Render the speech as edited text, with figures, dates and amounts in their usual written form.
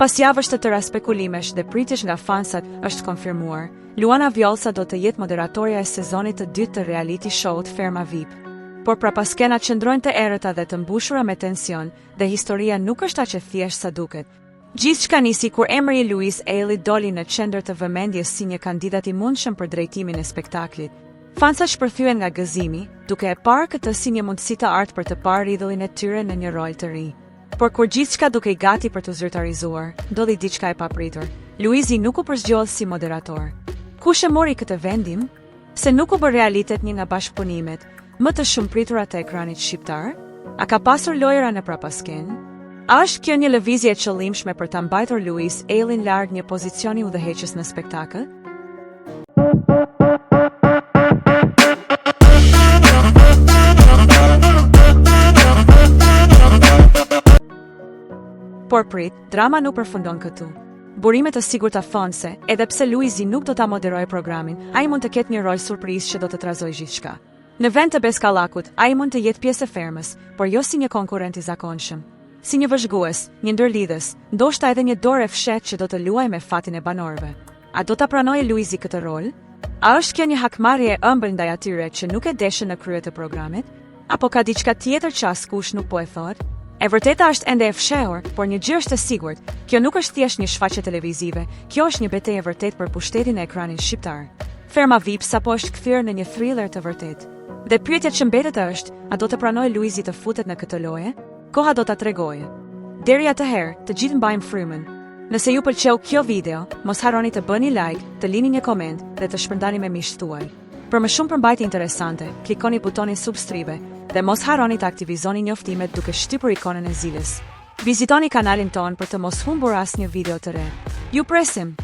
Pas javësh të tëra spekulimesh dhe pritjesh nga fansat, është konfirmuar, Luana Vjollca do të jetë moderatorja e sezonit të dytë të reality showut Ferma VIP. Por prapaskenat qëndrojnë të errëta dhe të mbushura me tension, dhe historia nuk është aq e thjeshtë sa duket. Gjithçka nisi kur emri i Louise Ailey doli në qendër të vëmendjes si një kandidat i mundshëm për drejtimin e spektaklit. Fansat shpërthyen nga gëzimi, duke e parë këtë si një mundësi të artë për të parë idhullin e tyre në një rol të ri. Por kur gjithçka dukej gati për të zyrtarizuar, ndodhi diçka e papritur. Luizi nuk u përzgjoll si moderator. Kush e mori këtë vendim? Se nuk u bë realitet një nga bashkëpunimet më të shumëpritura të ekranit shqiptar? A ka pasur lojëra në prapaskenë? A është kjo një lëvizje e qëllimshme për ta mbajtur Louise Ailey larg një pozicioni udhëheqës në spektakël? Por prit, drama nuk përfundon këtu. Burimet të sigurta thonë se, edhe pse Luizi nuk do ta moderojë programin, ai mund të ketë një rol surprizë që do të trazojë gjithçka. Në vend të Beskallakut, ai mund të jetë pjesë e Fermës, por jo si një konkurrent i zakonshëm. Si një vëzhgues, një ndërlidhës, ndoshta edhe një dorë e fshehtë që do të luajë me fatin e banorëve. A do ta pranojë Luizi këtë rol? A është kjo një hakmarrje e ëmbël ndaj atyre që nuk e deshën në krye të programit? Apo ka diçka tjetër që askush nuk po e thotë? E vërteta është ende e fshehur, por një gjë është e sigurt, kjo nuk është thjesht një shfaqje televizive, kjo është një betejë e vërtetë për pushtetin e ekranit shqiptar. Ferma VIP sapo është kthyer në një thriller të vërtetë. Dhe pyetja që mbetet është, a do të pranojë Luizi të futet në këtë lojë? Koha do ta tregojë. Deri atëherë, të gjithë mbajmë frymën. Nëse ju pëlqeu kjo video, mos harroni të bëni like, të lini një koment dhe të shpërndani me miqtë tuaj. Për më shumë përmbajtje interesante, klikoni butonin subscribe dhe mos harroni të aktivizoni njoftimet duke shtypur ikonën e zilës. Vizitoni kanalin ton për të mos humbur asnjë video të re. Ju presim!